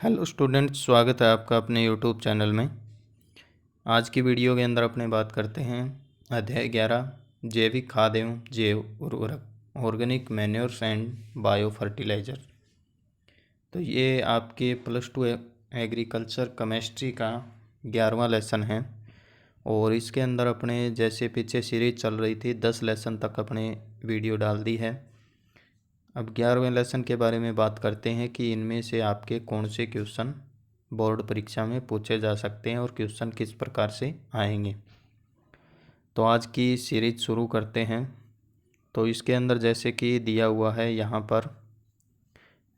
Hello student, स्वागत है आपका अपने यूट्यूब चैनल में। आज की वीडियो के अंदर अपने बात करते हैं अध्याय 11 जैविक खाद एवं जैव उर्वरक organic manures and bio fertiliser. तो ये आपके +2 एग्रीकल्चर केमिस्ट्री का 11वां लेसन है और इसके अंदर अपने जैसे पीछे सीरीज चल रही थी 10 लेसन तक अपने वीडियो डाल दी है। अब 11वें लेसन के बारे में बात करते हैं कि इनमें से आपके कौन से क्वेश्चन बोर्ड परीक्षा में पूछे जा सकते हैं और क्वेश्चन किस प्रकार से आएंगे। तो आज की सीरीज शुरू करते हैं। तो इसके अंदर जैसे कि दिया हुआ है यहाँ पर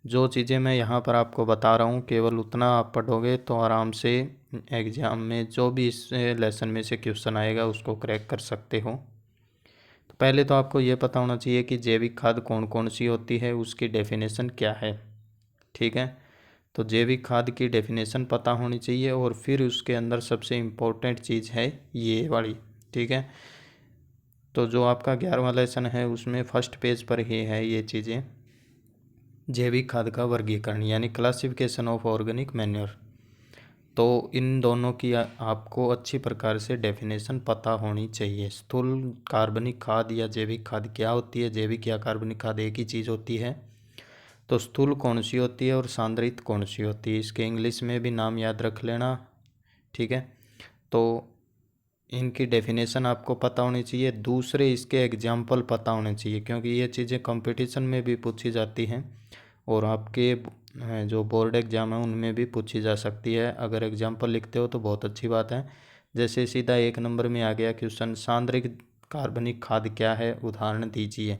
जो चीज़ें मैं यहाँ पर आपको बता रहा हूँ केवल उतना आप पढ़ोगे तो आराम से एग्ज़ाम में जो भी इस लेसन में से क्वेश्चन आएगा उसको क्रैक कर सकते हो। तो पहले तो आपको ये पता होना चाहिए कि जैविक खाद कौन कौन सी होती है, उसकी डेफिनेशन क्या है। ठीक है, तो जैविक खाद की डेफिनेशन पता होनी चाहिए और फिर उसके अंदर सबसे इम्पोर्टेंट चीज़ है ये वाली। ठीक है, तो जो आपका 11वां लेसन है उसमें फर्स्ट पेज पर ही है ये चीज़ें, जैविक खाद का वर्गीकरण यानी क्लासिफिकेशन ऑफ ऑर्गेनिक मैन्योर। तो इन दोनों की आपको अच्छी प्रकार से डेफिनेशन पता होनी चाहिए। स्थूल कार्बनिक खाद या जैविक खाद क्या होती है, जैविक या कार्बनिक खाद एक ही चीज़ होती है। तो स्थूल कौन सी होती है और सांद्रित कौन सी होती है, इसके इंग्लिश में भी नाम याद रख लेना। ठीक है, तो इनकी डेफिनेशन आपको पता होनी चाहिए। दूसरे इसके एग्जाम्पल पता होने चाहिए क्योंकि ये चीज़ें कंपटीशन में भी पूछी जाती हैं और आपके जो बोर्ड एग्ज़ाम है उनमें भी पूछी जा सकती है। अगर एग्जाम्पल लिखते हो तो बहुत अच्छी बात है। जैसे सीधा 1 नंबर में आ गया क्वेश्चन, सांद्रित कार्बनिक खाद क्या है, उदाहरण दीजिए।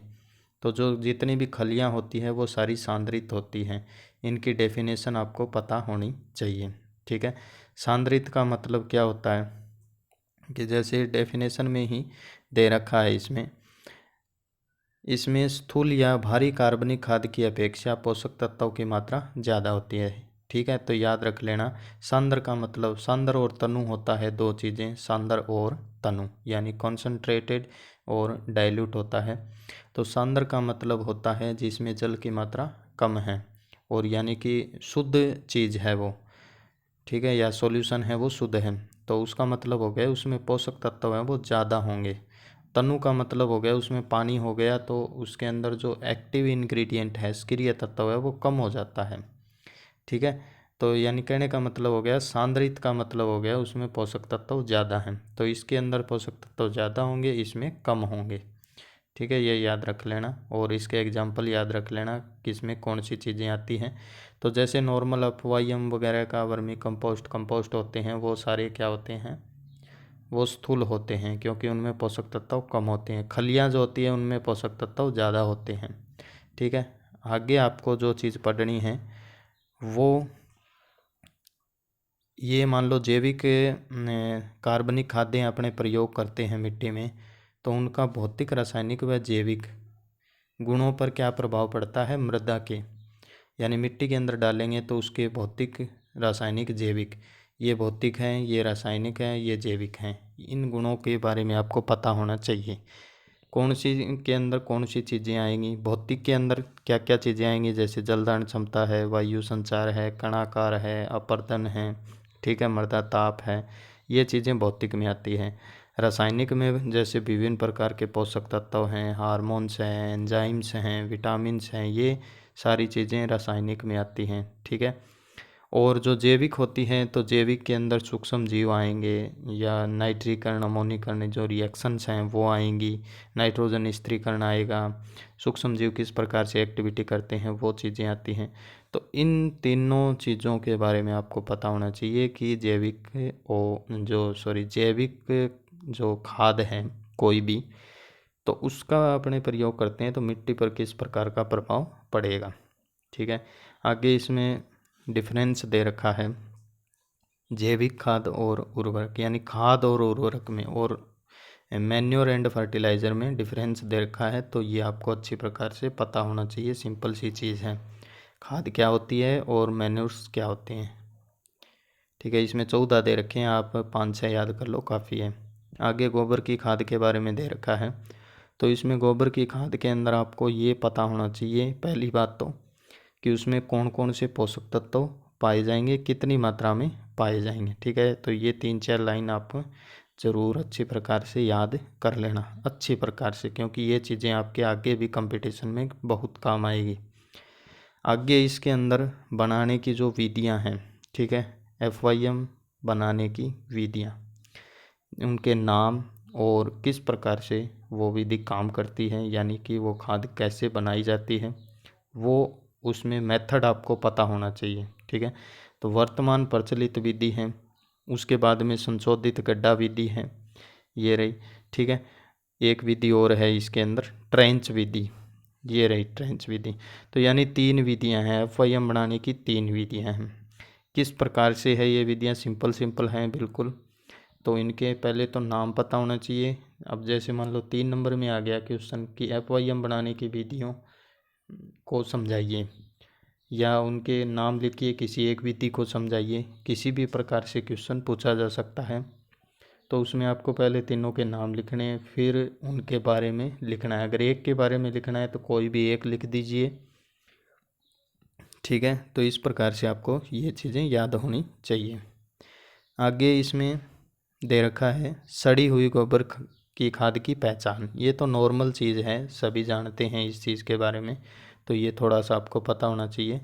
तो जो जितनी भी खलियाँ होती हैं वो सारी सांद्रित होती हैं, इनकी डेफिनेशन आपको पता होनी चाहिए। ठीक है, सांद्रित का मतलब क्या होता है कि जैसे डेफिनेशन में ही दे रखा है इसमें स्थूल या भारी कार्बनिक खाद की अपेक्षा पोषक तत्वों की मात्रा ज़्यादा होती है। ठीक है, तो याद रख लेना। सांद्र का मतलब, सांद्र और तनु होता है दो चीज़ें, सांद्र और तनु यानी कॉन्सनट्रेटेड और डाइल्यूट होता है। तो सांद्र का मतलब होता है जिसमें जल की मात्रा कम है और यानी कि शुद्ध चीज़ है वो। ठीक है, या सॉल्यूशन है वो शुद्ध है, तो उसका मतलब हो गया उसमें पोषक तत्व हैं वो ज़्यादा होंगे। तनु का मतलब हो गया उसमें पानी हो गया तो उसके अंदर जो एक्टिव इंग्रेडिएंट है, सक्रिय तत्व है वो कम हो जाता है। ठीक है, तो यानी कहने का मतलब हो गया सांद्रित का मतलब हो गया उसमें पोषक तत्व ज़्यादा हैं, तो इसके अंदर पोषक तत्व ज़्यादा होंगे, इसमें कम होंगे। ठीक है, ये याद रख लेना और इसके एग्जाम्पल याद रख लेना किसमें कौन सी चीज़ें आती हैं। तो जैसे नॉर्मल अपवायम वगैरह का वर्मी कंपोस्ट होते हैं वो सारे क्या होते हैं, वो स्थूल होते हैं क्योंकि उनमें पोषक तत्व कम होते हैं। खलियाँ जो होती हैं उनमें पोषक तत्व ज़्यादा होते हैं। ठीक है, आगे आपको जो चीज़ पढ़नी है वो ये मान लो जैविक कार्बनिक खादें अपने प्रयोग करते हैं मिट्टी में, तो उनका भौतिक, रासायनिक व जैविक गुणों पर क्या प्रभाव पड़ता है मृदा के, यानी मिट्टी के अंदर डालेंगे तो उसके भौतिक, रासायनिक, जैविक, ये भौतिक हैं, ये रासायनिक हैं, ये जैविक हैं। इन गुणों के बारे में आपको पता होना चाहिए। कौन सी के अंदर कौन सी चीज़ें आएंगी, भौतिक के अंदर क्या क्या चीज़ें आएंगी, जैसे जलदान क्षमता है, वायु संचार है, कणाकार है, अपरदन है। ठीक है, मृदा ताप है, ये चीज़ें भौतिक में आती हैं। रासायनिक में जैसे विभिन्न प्रकार के पोषक तत्व हैं, हार्मोन्स हैं, एंजाइम्स हैं, विटामिन्स हैं, ये सारी चीज़ें रासायनिक में आती हैं। ठीक है, और जो जैविक होती हैं तो जैविक के अंदर सूक्ष्म जीव आएंगे या नाइट्रीकरण, अमोनीकरण जो रिएक्शंस हैं वो आएंगी, नाइट्रोजन स्थिरीकरण आएगा, सूक्ष्म जीव किस प्रकार से एक्टिविटी करते हैं वो चीज़ें आती हैं। तो इन तीनों चीज़ों के बारे में आपको पता होना चाहिए कि जैविक जो खाद है कोई भी, तो उसका अपने प्रयोग करते हैं तो मिट्टी पर किस प्रकार का प्रभाव पड़ेगा। ठीक है, आगे इसमें डिफरेंस दे रखा है जैविक खाद और उर्वरक, यानी खाद और उर्वरक में और मैन्योर एंड फर्टिलाइज़र में डिफरेंस दे रखा है। तो ये आपको अच्छी प्रकार से पता होना चाहिए, सिंपल सी चीज़ है। खाद क्या होती है और मैन्योर्स क्या होते हैं। ठीक है, इसमें 14 दे रखे हैं, आप 5-6 याद कर लो काफ़ी है। आगे गोबर की खाद के बारे में दे रखा है, तो इसमें गोबर की खाद के अंदर आपको ये पता होना चाहिए पहली बात तो कि उसमें कौन कौन से पोषक तत्व पाए जाएंगे, कितनी मात्रा में पाए जाएंगे। ठीक है, तो ये 3-4 लाइन आप ज़रूर अच्छी प्रकार से याद कर लेना, अच्छी प्रकार से, क्योंकि ये चीज़ें आपके आगे भी कंपटीशन में बहुत काम आएगी। आगे इसके अंदर बनाने की जो विधियां हैं, ठीक है, FYM बनाने की विधियां, उनके नाम और किस प्रकार से वो विधि काम करती है, यानी कि वो खाद कैसे बनाई जाती है, वो उसमें मेथड आपको पता होना चाहिए। ठीक है, तो वर्तमान प्रचलित विधि है, उसके बाद में संशोधित गड्ढा विधि है, ये रही। ठीक है, एक विधि और है इसके अंदर, ट्रेंच विधि, ये रही ट्रेंच विधि। तो यानी 3 विधियां हैं, FYM बनाने की 3 विधियां हैं। किस प्रकार से है ये विधियां? सिंपल हैं बिल्कुल। तो इनके पहले तो नाम पता होना चाहिए। अब जैसे मान लो 3 नंबर में आ गया क्वेश्चन कि FYM बनाने की विधियों को समझाइए, या उनके नाम लिखिए, किसी एक विधि को समझाइए। किसी भी प्रकार से क्वेश्चन पूछा जा सकता है, तो उसमें आपको पहले तीनों के नाम लिखने हैं, फिर उनके बारे में लिखना है। अगर एक के बारे में लिखना है तो कोई भी एक लिख दीजिए। ठीक है, तो इस प्रकार से आपको ये चीज़ें याद होनी चाहिए। आगे इसमें दे रखा है सड़ी हुई गोबर की खाद की पहचान। ये तो नॉर्मल चीज़ है, सभी जानते हैं इस चीज़ के बारे में, तो ये थोड़ा सा आपको पता होना चाहिए।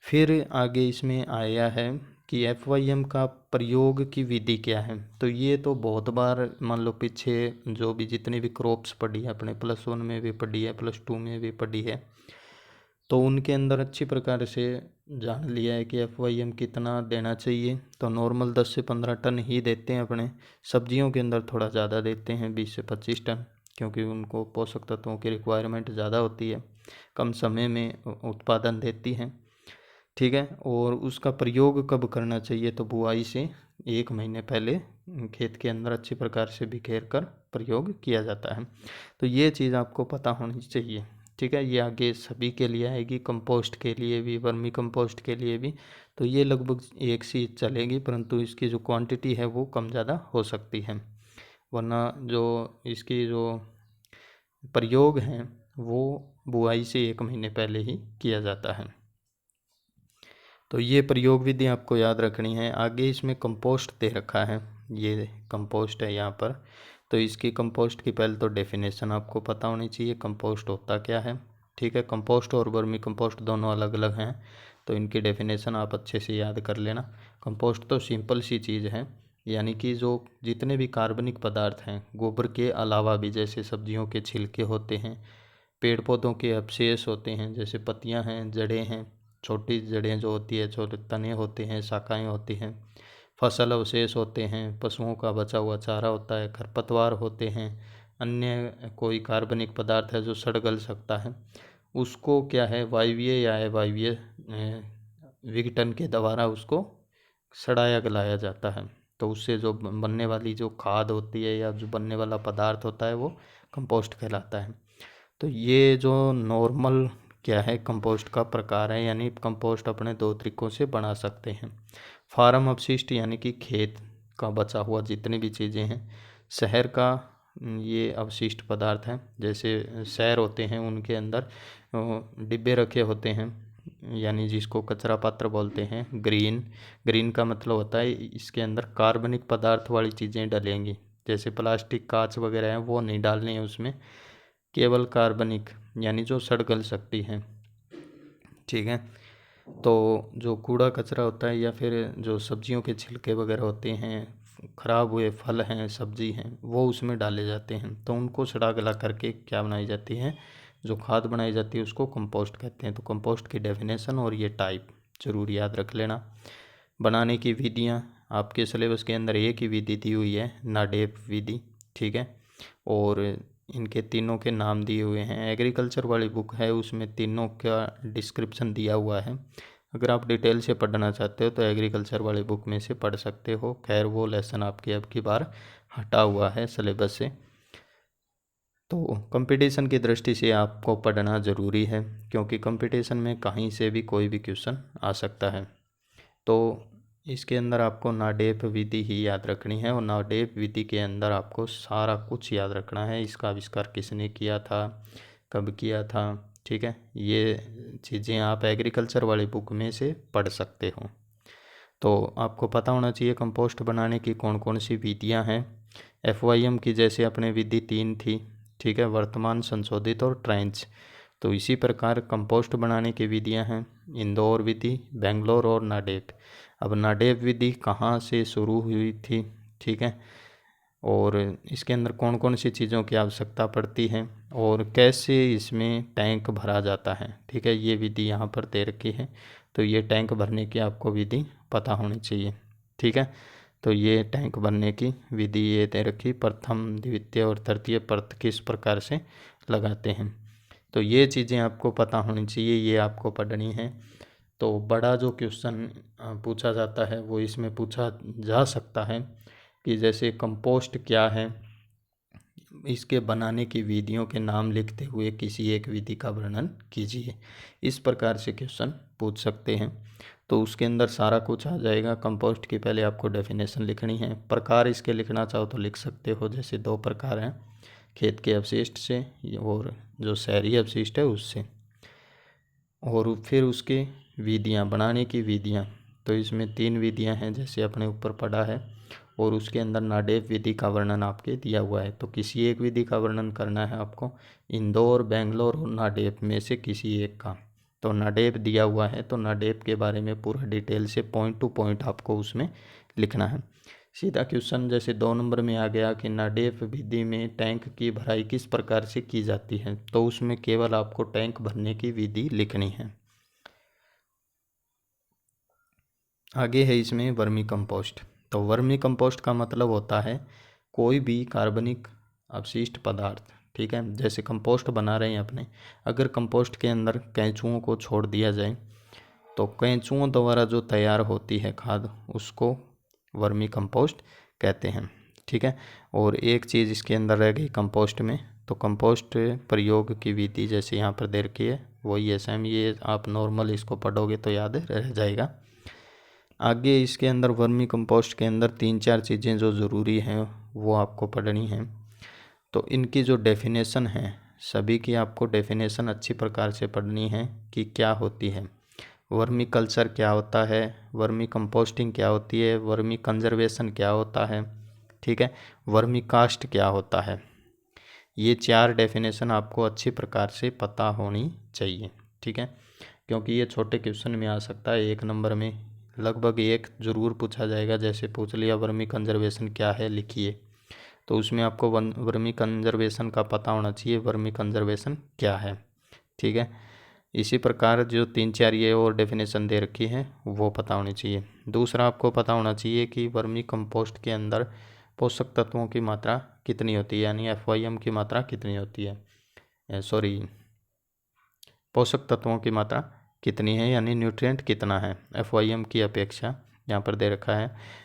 फिर आगे इसमें आया है कि FYM का प्रयोग की विधि क्या है। तो ये तो बहुत बार मान लो पीछे जो भी जितनी भी क्रॉप्स पढ़ी है अपने, +1 में भी पढ़ी है, +2 में भी पढ़ी है, तो उनके अंदर अच्छी प्रकार से जान लिया है कि FYM कितना देना चाहिए। तो नॉर्मल 10 से 15 टन ही देते हैं अपने, सब्जियों के अंदर थोड़ा ज़्यादा देते हैं, 20 से 25 टन, क्योंकि उनको पोषक तत्वों की रिक्वायरमेंट ज़्यादा होती है, कम समय में उत्पादन देती हैं। ठीक है, और उसका प्रयोग कब करना चाहिए? तो बुआई से 1 महीने पहले खेत के अंदर अच्छी प्रकार से बिखेर कर प्रयोग किया जाता है। तो ये चीज़ आपको पता होनी चाहिए। ठीक है, ये आगे सभी के लिए आएगी, कंपोस्ट के लिए भी, वर्मी कंपोस्ट के लिए भी। तो ये लगभग एक सी चलेगी, परंतु इसकी जो क्वांटिटी है वो कम ज़्यादा हो सकती है, वरना जो इसकी जो प्रयोग हैं वो बुआई से 1 महीने पहले ही किया जाता है। तो ये प्रयोग विधि आपको याद रखनी है। आगे इसमें कंपोस्ट दे रखा है, ये कंपोस्ट है यहाँ पर। तो इसकी कंपोस्ट की पहले तो डेफिनेशन आपको पता होनी चाहिए, कंपोस्ट होता क्या है। ठीक है, कंपोस्ट और वर्मी कंपोस्ट दोनों अलग अलग हैं, तो इनकी डेफिनेशन आप अच्छे से याद कर लेना। कंपोस्ट तो सिंपल सी चीज़ है, यानी कि जो जितने भी कार्बनिक पदार्थ हैं गोबर के अलावा भी, जैसे सब्जियों के छिलके होते हैं, पेड़ पौधों के अवशेष होते हैं, जैसे पत्तियां हैं, जड़ें हैं, छोटी जड़ें जो होती है, छोटे तने होते हैं, शाखाएं होती हैं, फसल अवशेष होते हैं, पशुओं का बचा हुआ चारा होता है, खरपतवार होते हैं, अन्य कोई कार्बनिक पदार्थ है जो सड़ गल सकता है, उसको क्या है वायवीय या अवायवीय विघटन के द्वारा उसको सड़ाया गलाया जाता है। तो उससे जो बनने वाली जो खाद होती है या जो बनने वाला पदार्थ होता है वो कंपोस्ट कहलाता है। तो ये जो नॉर्मल क्या है कंपोस्ट का प्रकार है, यानी कंपोस्ट अपने 2 तरीकों से बना सकते हैं। फार्म अपशिष्ट यानी कि खेत का बचा हुआ जितनी भी चीज़ें हैं, शहर का ये अवशिष्ट पदार्थ हैं, जैसे शहर होते हैं उनके अंदर डिब्बे रखे होते हैं, यानी जिसको कचरा पात्र बोलते हैं। ग्रीन का मतलब होता है इसके अंदर कार्बनिक पदार्थ वाली चीज़ें डलेंगी, जैसे प्लास्टिक कांच वगैरह हैं वो नहीं डालने हैं उसमें, केवल कार्बनिक यानी जो सड़ गल सकती हैं। ठीक है, तो जो कूड़ा कचरा होता है या फिर जो सब्जियों के छिलके वगैरह होते हैं, ख़राब हुए फल हैं, सब्जी हैं, वो उसमें डाले जाते हैं। तो उनको सड़ा गला करके क्या बनाई जाती है, जो खाद बनाई जाती है उसको कंपोस्ट कहते हैं। तो कंपोस्ट की डेफिनेशन और ये टाइप ज़रूर याद रख लेना। बनाने की विधियाँ आपके सिलेबस के अंदर एक ही विधि दी हुई है, नाडेप विधि। ठीक है, और इनके तीनों के नाम दिए हुए हैं। एग्रीकल्चर वाली बुक है उसमें तीनों का डिस्क्रिप्शन दिया हुआ है। अगर आप डिटेल से पढ़ना चाहते हो तो एग्रीकल्चर वाली बुक में से पढ़ सकते हो। खैर वो लेसन आपके अब की बार हटा हुआ है सिलेबस से। तो कंपटीशन की दृष्टि से आपको पढ़ना ज़रूरी है, क्योंकि कंपटीशन में कहीं से भी कोई भी क्वेश्चन आ सकता है। तो इसके अंदर आपको नाडेप विधि ही याद रखनी है, और नाडेप विधि के अंदर आपको सारा कुछ याद रखना है। इसका आविष्कार किसने किया था, कब किया था। ठीक है, ये चीज़ें आप एग्रीकल्चर वाली बुक में से पढ़ सकते हो। तो आपको पता होना चाहिए कंपोस्ट बनाने की कौन कौन सी विधियां हैं। FYM की जैसे अपने विधि 3 थी, ठीक है, वर्तमान, संशोधित और ट्रेंच। तो इसी प्रकार कंपोस्ट बनाने की विधियां हैं इंदौर विधि, बेंगलोर और नाडेप। अब नाडेप विधि कहाँ से शुरू हुई थी, ठीक है, और इसके अंदर कौन कौन सी चीज़ों की आवश्यकता पड़ती है और कैसे इसमें टैंक भरा जाता है, ठीक है, ये विधि यहाँ पर दे रखी है। तो ये टैंक भरने की आपको विधि पता होनी चाहिए, ठीक है। तो ये टैंक भरने की विधि ये दे रखी, प्रथम, द्वितीय और तृतीय परत किस प्रकार से लगाते हैं। तो ये चीज़ें आपको पता होनी चाहिए, ये आपको पढ़नी है। तो बड़ा जो क्वेश्चन पूछा जाता है वो इसमें पूछा जा सकता है कि जैसे कंपोस्ट क्या है, इसके बनाने की विधियों के नाम लिखते हुए किसी एक विधि का वर्णन कीजिए। इस प्रकार से क्वेश्चन पूछ सकते हैं। तो उसके अंदर सारा कुछ आ जाएगा। कंपोस्ट की पहले आपको डेफिनेशन लिखनी है। प्रकार इसके लिखना चाहो तो लिख सकते हो, जैसे 2 प्रकार हैं, खेत के अपशिष्ट से और जो शहरी अपशिष्ट है उससे। और फिर उसके विधियाँ, बनाने की विधियाँ, तो इसमें 3 विधियाँ हैं जैसे अपने ऊपर पढ़ा है, और उसके अंदर नाडेप विधि का वर्णन आपके दिया हुआ है। तो किसी एक विधि का वर्णन करना है आपको, इंदौर, बेंगलोर और नाडेप में से किसी एक का। तो नाडेप दिया हुआ है तो नाडेप के बारे में पूरा डिटेल से पॉइंट टू पॉइंट आपको उसमें लिखना है। सीधा क्वेश्चन जैसे 2 नंबर में आ गया कि नाडेप विधि में टैंक की भराई किस प्रकार से की जाती है, तो उसमें केवल आपको टैंक भरने की विधि लिखनी है। आगे है इसमें वर्मी कंपोस्ट। तो वर्मी कंपोस्ट का मतलब होता है कोई भी कार्बनिक अपशिष्ट पदार्थ, ठीक है, जैसे कंपोस्ट बना रहे हैं अपने, अगर कंपोस्ट के अंदर केंचुओं को छोड़ दिया जाए तो केंचुओं द्वारा जो तैयार होती है खाद उसको वर्मी कंपोस्ट कहते हैं, ठीक है। और एक चीज़ इसके अंदर रह गई कंपोस्ट में, तो कंपोस्ट प्रयोग की विधि जैसे यहाँ पर दे रखी है वही है सेम, ये आप नॉर्मल इसको पढ़ोगे तो याद रह जाएगा। आगे इसके अंदर वर्मी कंपोस्ट के अंदर 3-4 चीज़ें जो ज़रूरी हैं वो आपको पढ़नी हैं। तो इनकी जो डेफिनेशन है सभी की आपको डेफिनेशन अच्छी प्रकार से पढ़नी है कि क्या होती है, वर्मी कल्चर क्या होता है, वर्मी कंपोस्टिंग क्या होती है, वर्मी कंजर्वेशन क्या होता है, ठीक है, वर्मी कास्ट क्या होता है। ये 4 डेफिनेशन आपको अच्छी प्रकार से पता होनी चाहिए, ठीक है, क्योंकि ये छोटे क्वेश्चन में आ सकता है। 1 नंबर में लगभग एक ज़रूर पूछा जाएगा, जैसे पूछ लिया वर्मी कंजर्वेशन क्या है लिखिए, तो उसमें आपको वर्मी कंजर्वेशन का पता होना चाहिए, वर्मी कंजर्वेशन क्या है, ठीक है। इसी प्रकार जो 3-4 ये और डेफिनेशन दे रखी है वो पता होनी चाहिए। दूसरा आपको पता होना चाहिए कि वर्मी कंपोस्ट के अंदर पोषक तत्वों की मात्रा कितनी होती है, यानी FYM की मात्रा कितनी होती है, सॉरी, पोषक तत्वों की मात्रा कितनी है, यानी न्यूट्रिएंट कितना है FYM की अपेक्षा। यहाँ पर दे रखा है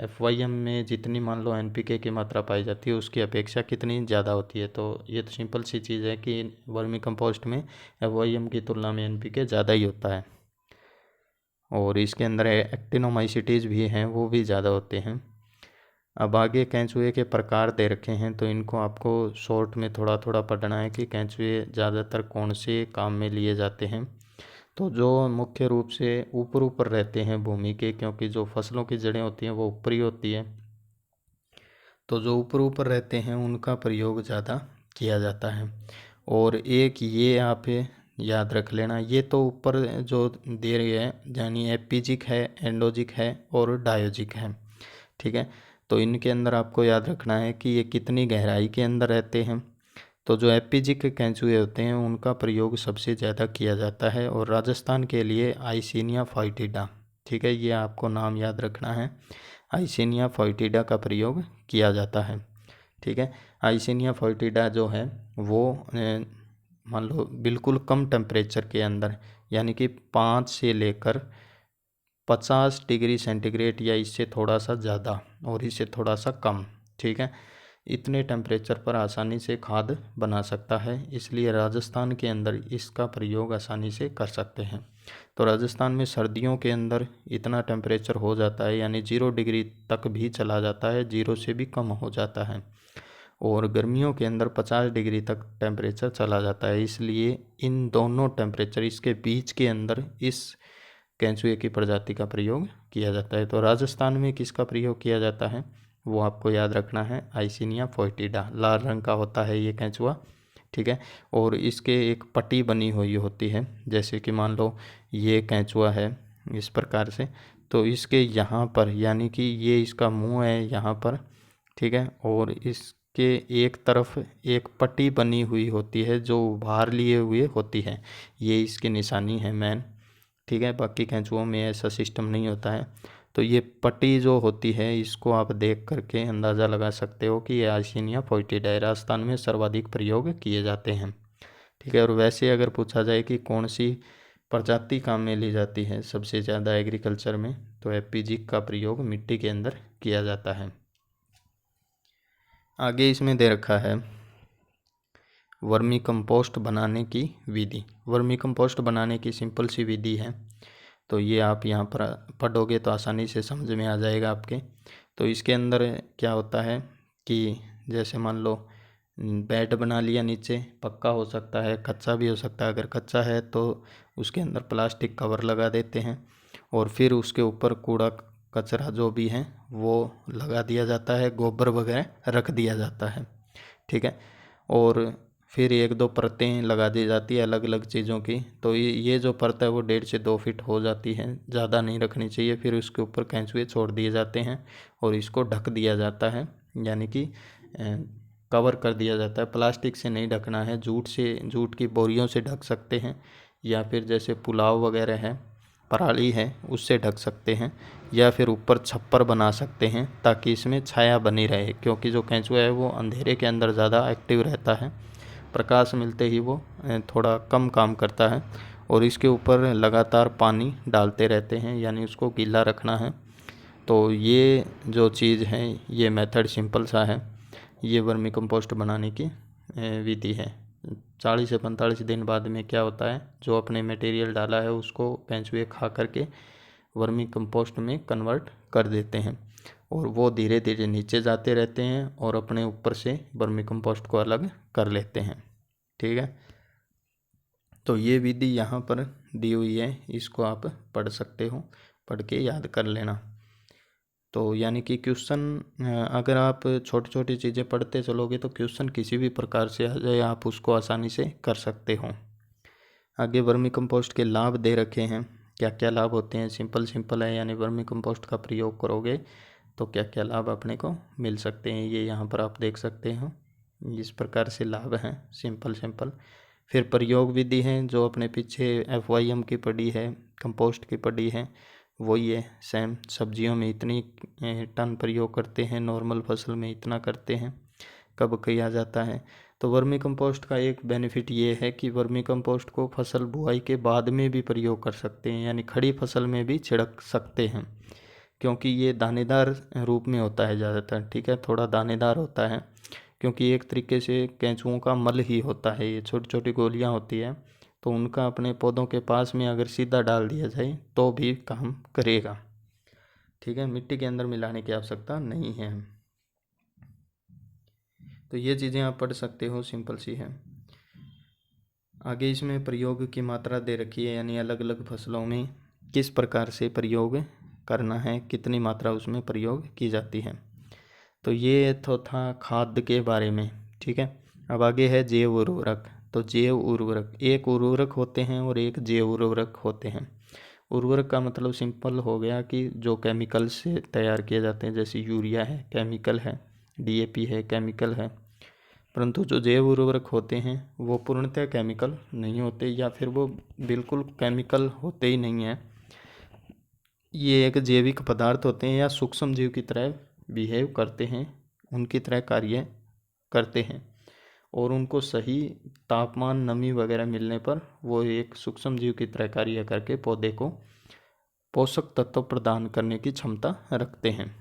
FYM में जितनी मान लो NPK की मात्रा पाई जाती है उसकी अपेक्षा कितनी ज़्यादा होती है। तो ये तो सिंपल सी चीज़ है कि वर्मी कंपोस्ट में FYM की तुलना में NPK ज़्यादा ही होता है, और इसके अंदर एक्टिनोमाइसिटीज़ भी हैं वो भी ज़्यादा होते हैं। अब आगे केंचुए के प्रकार दे रखे हैं, तो इनको आपको शॉर्ट में थोड़ा थोड़ा पढ़ना है कि केंचुए ज़्यादातर कौन से काम में लिए जाते हैं। तो जो मुख्य रूप से ऊपर ऊपर रहते हैं भूमि के, क्योंकि जो फसलों की जड़ें होती हैं वो ऊपरी होती है, तो जो ऊपर ऊपर रहते हैं उनका प्रयोग ज़्यादा किया जाता है। और एक ये आप याद रख लेना, ये तो ऊपर जो दे रही है यानी एपिजिक है, एंडोजिक है और डायोजिक है, ठीक है। तो इनके अंदर आपको याद रखना है कि ये कितनी गहराई के अंदर रहते हैं। तो जो एपिजिक केंचुए होते हैं उनका प्रयोग सबसे ज़्यादा किया जाता है, और राजस्थान के लिए आइसिनिया फोएटिडा, ठीक है, ये आपको नाम याद रखना है, आइसिनिया फोएटिडा का प्रयोग किया जाता है, ठीक है। आइसिनिया फोएटिडा जो है वो मान लो बिल्कुल कम टेम्परेचर के अंदर, यानी कि 5 से लेकर 50 डिग्री सेंटीग्रेड या इससे थोड़ा सा ज़्यादा और इससे थोड़ा सा कम, ठीक है, इतने टेम्परेचर पर आसानी से खाद बना सकता है, इसलिए राजस्थान के अंदर इसका प्रयोग आसानी से कर सकते हैं। तो राजस्थान में सर्दियों के अंदर इतना टेम्परेचर हो जाता है, यानी 0 डिग्री तक भी चला जाता है, 0 से भी कम हो जाता है, और गर्मियों के अंदर 50 डिग्री तक टेम्परेचर चला जाता है। इसलिए इन दोनों टेम्परेचर इसके बीच के अंदर इस केंचुए की प्रजाति का प्रयोग किया जाता है। तो राजस्थान में किसका प्रयोग किया जाता है वो आपको याद रखना है, आइसिनिया फोएटिडा। लाल रंग का होता है ये केंचुआ, ठीक है। और इसके एक पट्टी बनी हुई होती है, जैसे कि मान लो ये केंचुआ है इस प्रकार से, तो इसके यहाँ पर यानी कि ये इसका मुंह है यहाँ पर, ठीक है, और इसके एक तरफ एक पट्टी बनी हुई होती है जो बाहर लिए हुए होती है, ये इसकी निशानी है मेन, ठीक है। बाकी केंचुओं में ऐसा सिस्टम नहीं होता है। तो ये पट्टी जो होती है इसको आप देख करके अंदाज़ा लगा सकते हो कि ये आइसिनिया फोएटिडा राजस्थान में सर्वाधिक प्रयोग किए जाते हैं, ठीक है। और वैसे अगर पूछा जाए कि कौन सी प्रजाति काम में ली जाती है सबसे ज़्यादा एग्रीकल्चर में, तो एपीजिक का प्रयोग मिट्टी के अंदर किया जाता है। आगे इसमें दे रखा है वर्मी कंपोस्ट बनाने की विधि। वर्मी कंपोस्ट बनाने की सिंपल सी विधि है, तो ये आप यहाँ पर पढ़ोगे तो आसानी से समझ में आ जाएगा आपके। तो इसके अंदर क्या होता है कि जैसे मान लो बेड बना लिया, नीचे पक्का हो सकता है, कच्चा भी हो सकता है। अगर कच्चा है तो उसके अंदर प्लास्टिक कवर लगा देते हैं और फिर उसके ऊपर कूड़ा कचरा जो भी है वो लगा दिया जाता है, गोबर वगैरह रख दिया जाता है, ठीक है। और फिर 1-2 परतें लगा दी जाती है अलग अलग चीज़ों की। तो ये जो परत है वो 1.5 से 2 फीट हो जाती है, ज़्यादा नहीं रखनी चाहिए। फिर उसके ऊपर केंचुए छोड़ दिए जाते हैं और इसको ढक दिया जाता है, यानी कि कवर कर दिया जाता है। प्लास्टिक से नहीं ढकना है, जूट की बोरियों से ढक सकते हैं, या फिर जैसे पुलाव वगैरह है, पराली है, उससे ढक सकते हैं, या फिर ऊपर छप्पर बना सकते हैं ताकि इसमें छाया बनी रहे। क्योंकि जो केंचुआ है वो अंधेरे के अंदर ज़्यादा एक्टिव रहता है, प्रकाश मिलते ही वो थोड़ा कम काम करता है। और इसके ऊपर लगातार पानी डालते रहते हैं, यानी उसको गीला रखना है। तो ये जो चीज़ है ये मेथड सिंपल सा है, ये वर्मी कंपोस्ट बनाने की विधि है। 40 से 45 दिन बाद में क्या होता है, जो अपने मटेरियल डाला है उसको केंचुए खा करके वर्मी कंपोस्ट में कन्वर्ट कर देते हैं, और वो धीरे धीरे नीचे जाते रहते हैं और अपने ऊपर से वर्मी कंपोस्ट को अलग कर लेते हैं, ठीक है। तो ये विधि यहाँ पर दी हुई है, इसको आप पढ़ सकते हो, पढ़ के याद कर लेना। तो यानी कि क्वेश्चन अगर आप छोटी छोटी चीज़ें पढ़ते चलोगे तो क्वेश्चन किसी भी प्रकार से आ जाए आप उसको आसानी से कर सकते हो। आगे वर्मी कंपोस्ट के लाभ दे रखे हैं, क्या क्या लाभ होते हैं, सिंपल है, यानी वर्मी कंपोस्ट का प्रयोग करोगे तो क्या क्या लाभ अपने को मिल सकते हैं, ये यहाँ पर आप देख सकते हो। इस प्रकार से लाभ हैं सिंपल। फिर प्रयोग विधि है जो अपने पीछे FYM की पड़ी है, कंपोस्ट की पड़ी है, वही है सेम। सब्जियों में इतनी टन प्रयोग करते हैं, नॉर्मल फसल में इतना करते हैं, कब किया जाता है। तो वर्मी कंपोस्ट का एक बेनिफिट ये है कि वर्मी कंपोस्ट को फसल बुआई के बाद में भी प्रयोग कर सकते हैं, यानी खड़ी फसल में भी छिड़क सकते हैं, क्योंकि ये दानेदार रूप में होता है ज़्यादातर, ठीक है, थोड़ा दानेदार होता है, क्योंकि एक तरीके से केंचुओं का मल ही होता है, ये छोटी छोटी गोलियां होती है, तो उनका अपने पौधों के पास में अगर सीधा डाल दिया जाए तो भी काम करेगा, ठीक है, मिट्टी के अंदर मिलाने की आवश्यकता नहीं है। तो ये चीज़ें आप पढ़ सकते हो, सिंपल सी है। आगे इसमें प्रयोग की मात्रा दे रखी है, यानी अलग अलग फसलों में किस प्रकार से प्रयोग करना है, कितनी मात्रा उसमें प्रयोग की जाती है। तो ये तो था खाद के बारे में, ठीक है। अब आगे है जैव उर्वरक। तो जैव उर्वरक, एक उर्वरक होते हैं और एक जैव उर्वरक होते हैं। उर्वरक का मतलब सिंपल हो गया कि जो केमिकल से तैयार किए जाते हैं, जैसे यूरिया है केमिकल है, DAP है केमिकल है। परंतु जो जैव उर्वरक होते हैं वो पूर्णतः केमिकल नहीं होते, या फिर वो बिल्कुल केमिकल होते ही नहीं हैं। ये एक जैविक पदार्थ होते हैं या सूक्ष्म जीव की तरह बिहेव करते हैं, उनकी तरह कार्य करते हैं, और उनको सही तापमान नमी वगैरह मिलने पर वो एक सूक्ष्म जीव की तरह कार्य करके पौधे को पोषक तत्व प्रदान करने की क्षमता रखते हैं।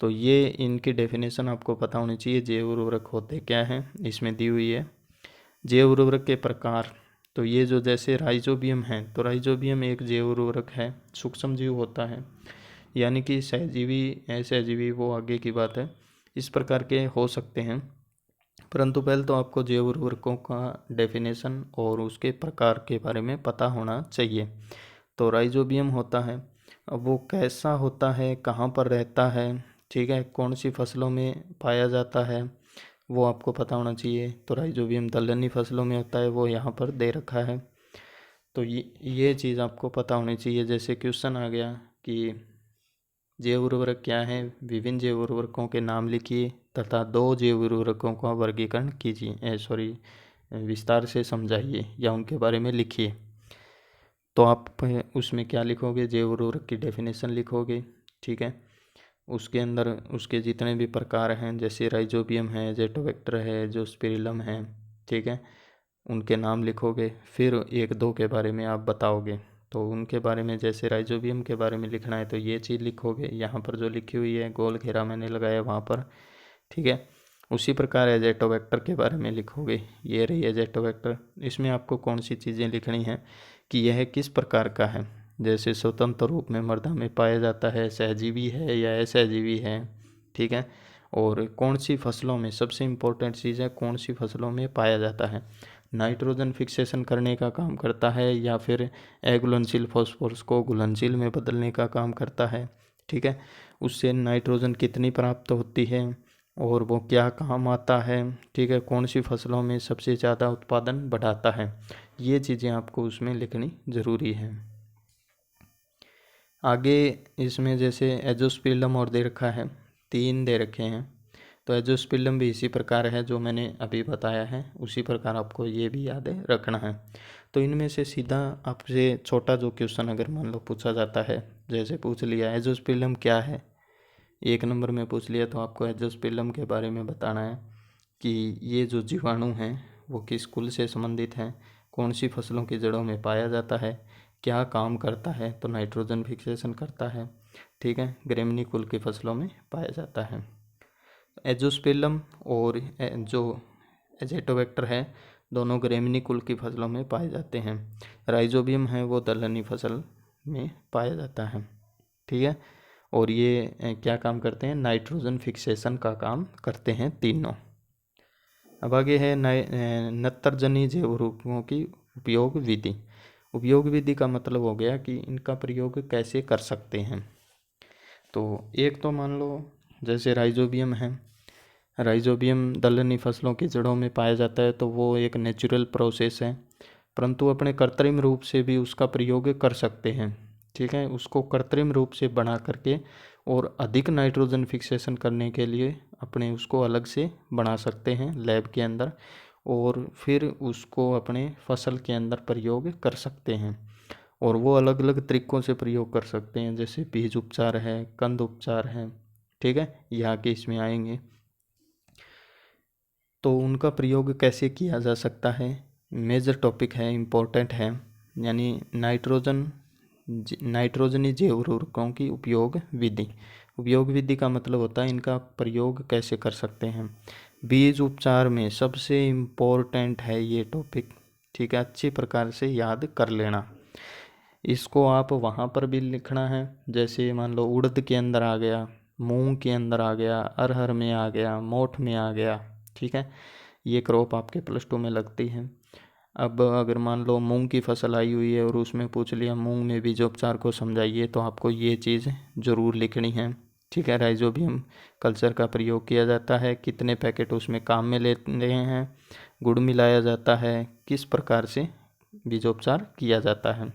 तो ये इनकी डेफिनेशन आपको पता होनी चाहिए, जैव उर्वरक होते क्या हैं, इसमें दी हुई है। जैव उर्वरक के प्रकार, तो ये जो जैसे राइजोबियम है, तो राइजोबियम एक जैव उर्वरक है, सूक्ष्म जीव होता है, यानी कि सहजीवी असहजीवी वो आगे की बात है, इस प्रकार के हो सकते हैं। परंतु पहले तो आपको जैव उर्वरकों का डेफिनेशन और उसके प्रकार के बारे में पता होना चाहिए, तो राइजोबियम होता है। अब वो कैसा होता है, कहाँ पर रहता है, ठीक है, कौन सी फसलों में पाया जाता है, वो आपको पता होना चाहिए। तो राइजोबियम दलहनी फसलों में होता है, वो यहाँ पर दे रखा है। तो ये चीज़ आपको पता होनी चाहिए। जैसे क्वेश्चन आ गया कि जैव उर्वरक क्या है, विभिन्न जैव उर्वरकों के नाम लिखिए तथा 2 जैव उर्वरकों का वर्गीकरण कीजिए, विस्तार से समझाइए या उनके बारे में लिखिए। तो आप उसमें क्या लिखोगे, जैव उर्वरक की डेफिनेशन लिखोगे, ठीक है। उसके अंदर उसके जितने भी प्रकार हैं, जैसे राइजोबियम है, जेटोबैक्टर है, जोस्पेरिलम है, ठीक है, उनके नाम लिखोगे। फिर 1-2 के बारे में आप बताओगे। तो उनके बारे में, जैसे राइजोबियम के बारे में लिखना है तो ये चीज़ लिखोगे, यहाँ पर जो लिखी हुई है गोल घेरा मैंने लगाया वहाँ पर, ठीक है। उसी प्रकार एजेटोबैक्टर के बारे में लिखोगे, ये रही एजेटोबैक्टर। इसमें आपको कौन सी चीज़ें लिखनी है कि यह किस प्रकार का है, जैसे स्वतंत्र रूप में मृदा में पाया जाता है, सहजीवी है या असहजीवी है, ठीक है। और कौन सी फसलों में, सबसे इम्पोर्टेंट चीज़ है, कौन सी फसलों में पाया जाता है, नाइट्रोजन फिक्सेशन करने का काम करता है या फिर अघुलनशील फॉस्फोरस को घुलनशील में बदलने का काम करता है, ठीक है। उससे नाइट्रोजन कितनी प्राप्त होती है और वो क्या काम आता है, ठीक है, कौन सी फसलों में सबसे ज़्यादा उत्पादन बढ़ाता है, ये चीज़ें आपको उसमें लिखनी ज़रूरी है। आगे इसमें जैसे एजोस्पिरिलम और दे रखा है, 3 दे रखे हैं। तो एजोस्पिरिलम भी इसी प्रकार है जो मैंने अभी बताया है, उसी प्रकार आपको ये भी याद रखना है। तो इनमें से सीधा आपसे छोटा जो क्वेश्चन अगर मान लो पूछा जाता है, जैसे पूछ लिया एजोस्पिरिलम क्या है, 1 नंबर में पूछ लिया, तो आपको एजोस्पिरिलम के बारे में बताना है कि ये जो जीवाणु हैं वो किस कुल से संबंधित हैं, कौन सी फसलों की जड़ों में पाया जाता है, क्या काम करता है, तो नाइट्रोजन फिक्सेशन करता है, ठीक है, ग्रेमिनी कुल की फसलों में पाया जाता है। एजोस्पिरिलम और जो एजेटोबैक्टर है, दोनों ग्रेमिनी कुल की फसलों में पाए जाते हैं। राइजोबियम है वो दलहनी फसल में पाया जाता है, ठीक है। और ये क्या काम करते हैं, नाइट्रोजन फिक्सेशन का काम करते हैं तीनों। अब आगे है नत्रजनी जैव उर्वरकों की उपयोग विधि। उपयोग विधि का मतलब हो गया कि इनका प्रयोग कैसे कर सकते हैं। तो एक तो मान लो जैसे राइजोबियम है, राइजोबियम दलहनी फसलों की जड़ों में पाया जाता है, तो वो एक नेचुरल प्रोसेस है, परंतु अपने कृत्रिम रूप से भी उसका प्रयोग कर सकते हैं, ठीक है। उसको कृत्रिम रूप से बना करके और अधिक नाइट्रोजन फिक्सेशन करने के लिए अपने उसको अलग से बना सकते हैं लैब के अंदर, और फिर उसको अपने फसल के अंदर प्रयोग कर सकते हैं। और वो अलग अलग तरीक़ों से प्रयोग कर सकते हैं, जैसे बीज उपचार है, कंद उपचार है, ठीक है, ये आगे इसमें आएंगे। तो उनका प्रयोग कैसे किया जा सकता है, मेजर टॉपिक है, इम्पोर्टेंट है, यानी नाइट्रोजनी जैव उर्वरकों की उपयोग विधि। उपयोग विधि का मतलब होता है इनका प्रयोग कैसे कर सकते हैं। बीज उपचार में सबसे इम्पोर्टेंट है ये टॉपिक, ठीक है, अच्छी प्रकार से याद कर लेना। इसको आप वहाँ पर भी लिखना है, जैसे मान लो उड़द के अंदर आ गया, मूंग के अंदर आ गया, अरहर में आ गया, मोठ में आ गया, ठीक है, ये क्रॉप आपके +2 में लगती है। अब अगर मान लो मूंग की फसल आई हुई है और उसमें पूछ लिया मूंग में बीजोपचार को समझाइए, तो आपको ये चीज़ ज़रूर लिखनी है, ठीक है। राइजोबियम कल्चर का प्रयोग किया जाता है, कितने पैकेट उसमें काम में लेते हैं, गुड़ मिलाया जाता है, किस प्रकार से बीजोपचार किया जाता है,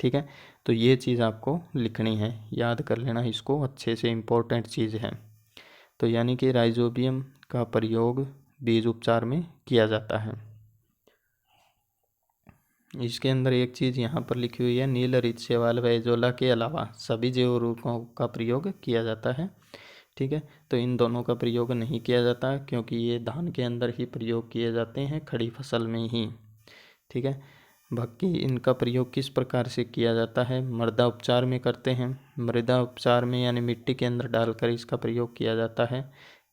ठीक है। तो ये चीज़ आपको लिखनी है, याद कर लेना इसको अच्छे से, इम्पोर्टेंट चीज़ है। तो यानी कि राइजोबियम का प्रयोग बीज उपचार में किया जाता है। इसके अंदर एक चीज़ यहाँ पर लिखी हुई है, नील हरित शैवाल व एजोला के अलावा सभी जैव उर्वरकों का प्रयोग किया जाता है, ठीक है। तो इन दोनों का प्रयोग नहीं किया जाता क्योंकि ये धान के अंदर ही प्रयोग किए जाते हैं, खड़ी फसल में ही, ठीक है। बाकी इनका प्रयोग किस प्रकार से किया जाता है, मृदा उपचार में करते हैं। मृदा उपचार में यानी मिट्टी के अंदर डालकर इसका प्रयोग किया जाता है।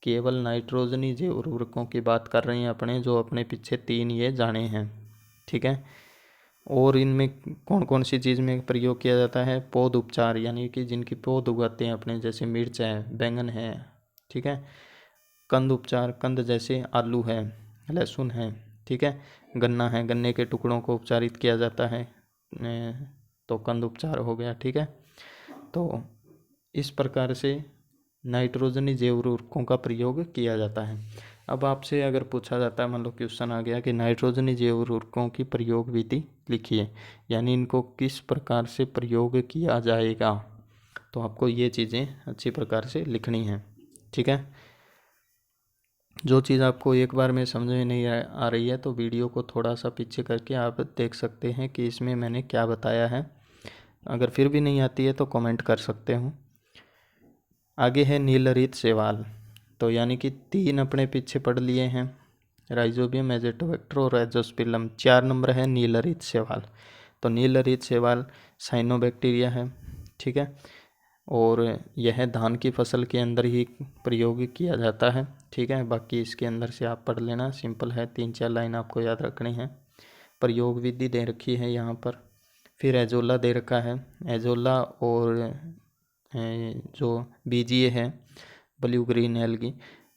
केवल नाइट्रोजनी जैव उर्वरकों की बात कर रहे हैं अपने, जो अपने पीछे 3 ये जाने हैं, ठीक है। और इनमें कौन कौन सी चीज़ में प्रयोग किया जाता है, पौध उपचार, यानी कि जिनकी पौध उगाते हैं अपने, जैसे मिर्च है, बैंगन है, ठीक है। कंद उपचार, कंद जैसे आलू है, लहसुन है, ठीक है। गन्ना है, गन्ने के टुकड़ों को उपचारित किया जाता है। तो कंद उपचार हो गया। ठीक है, तो इस प्रकार से नाइट्रोजनी जैव उर्वरकों का प्रयोग किया जाता है। अब आपसे अगर पूछा जाता है, मान लो क्वेश्चन आ गया कि नाइट्रोजनी जैव उर्वरकों की प्रयोग विधि लिखिए, यानी इनको किस प्रकार से प्रयोग किया जाएगा, तो आपको ये चीज़ें अच्छी प्रकार से लिखनी है। ठीक है, जो चीज़ आपको एक बार में समझ में नहीं आ रही है तो वीडियो को थोड़ा सा पीछे करके आप देख सकते हैं कि इसमें मैंने क्या बताया है। अगर फिर भी नहीं आती है तो कमेंट कर सकते हो। आगे है नीलरित शैवाल, तो यानी कि 3 अपने पीछे पढ़ लिए हैं, राइजोबियम, एजेटोबैक्टर और एजोस्पिलम। 4 नंबर है नीलरित शैवाल। तो नीलरित शैवाल साइनोबैक्टीरिया है। ठीक है, और यह धान की फसल के अंदर ही प्रयोग किया जाता है। ठीक है, बाकी इसके अंदर से आप पढ़ लेना, सिंपल है, 3-4 लाइन आपको याद रखनी है। प्रयोग विधि दे रखी है यहाँ पर। फिर एजोला दे रखा है, एजोला और जो बीजीए है ब्लू ग्रीन एल्गी,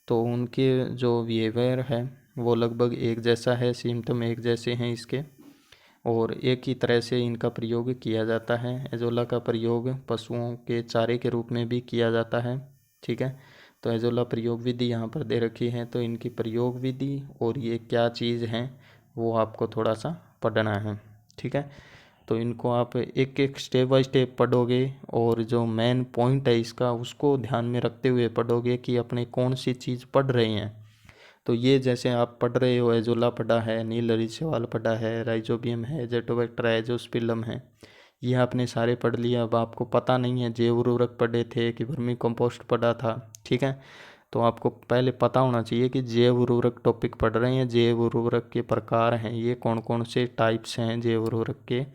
तो उनके जो बिहेवियर है वो लगभग एक जैसा है, सिम्टम एक जैसे हैं इसके, और एक ही तरह से इनका प्रयोग किया जाता है। एजोला का प्रयोग पशुओं के चारे के रूप में भी किया जाता है। ठीक है, तो एजोला प्रयोग विधि यहाँ पर दे रखी है, तो इनकी प्रयोग विधि और ये क्या चीज़ है वो आपको थोड़ा सा पढ़ना है। ठीक है, तो इनको आप एक एक स्टेप बाय स्टेप पढ़ोगे और जो मेन पॉइंट है इसका उसको ध्यान में रखते हुए पढ़ोगे कि अपने कौन सी चीज़ पढ़ रहे हैं। तो ये जैसे आप पढ़ रहे हो, एजोला पढ़ा है, नीलरित शैवाल पढ़ा है, राइजोबियम है, एजेटोबैक्टर है, एजोस्पिलम है, ये आपने सारे पढ़ लिया। अब आपको पता नहीं है जैव उर्वरक पढ़े थे कि वर्मी कंपोस्ट पढ़ा था। ठीक है, तो आपको पहले पता होना चाहिए कि जैव उर्वरक टॉपिक पढ़ रहे हैं, जैव उर्वरक के प्रकार हैं, ये कौन कौन से टाइप्स हैं जैव उर्वरक के,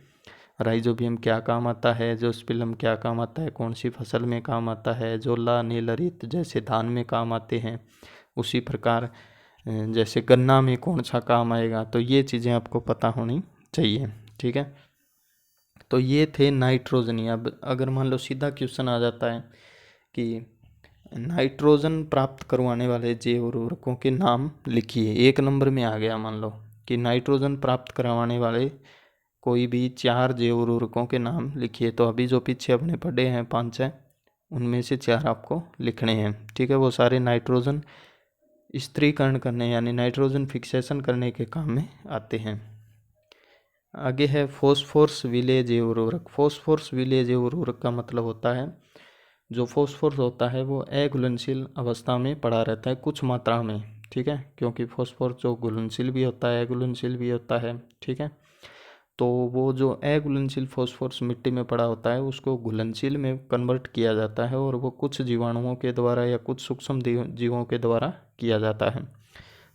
राइजोबियम क्या काम आता है, एजोस्पिलम क्या काम आता है, कौन सी फसल में काम आता है, एजोला नीलरित जैसे धान में काम आते हैं, उसी प्रकार जैसे गन्ना में कौन सा काम आएगा, तो ये चीज़ें आपको पता होनी चाहिए। ठीक है, तो ये थे नाइट्रोजनी। अब अगर मान लो सीधा क्वेश्चन आ जाता है कि नाइट्रोजन प्राप्त करवाने वाले जैव उर्वरकों के नाम लिखिए, 1 नंबर में आ गया, मान लो कि नाइट्रोजन प्राप्त करवाने वाले कोई भी 4 जैव उर्वरकों के नाम लिखिए। तो अभी जो पीछे अपने पढ़े हैं 5-6, उनमें से 4 आपको लिखने हैं। ठीक है, वो सारे नाइट्रोजन स्थिरीकरण करने यानी नाइट्रोजन फिक्सेशन करने के काम में आते हैं। आगे है फॉस्फोरस विलेय जैव उर्वरक। फॉस्फोरस विलेय जैव उर्वरक का मतलब होता है, जो फॉस्फोरस होता है वो अघुलनशील अवस्था में पड़ा रहता है कुछ मात्रा में। ठीक है, क्योंकि फॉस्फोरस जो घुलनशील भी होता है, अघुलनशील भी होता है। ठीक है, तो वो जो अघुलनशील फॉस्फोरस मिट्टी में पड़ा होता है उसको घुलनशील में कन्वर्ट किया जाता है, और वो कुछ जीवाणुओं के द्वारा या कुछ सूक्ष्म जीवों के द्वारा किया जाता है।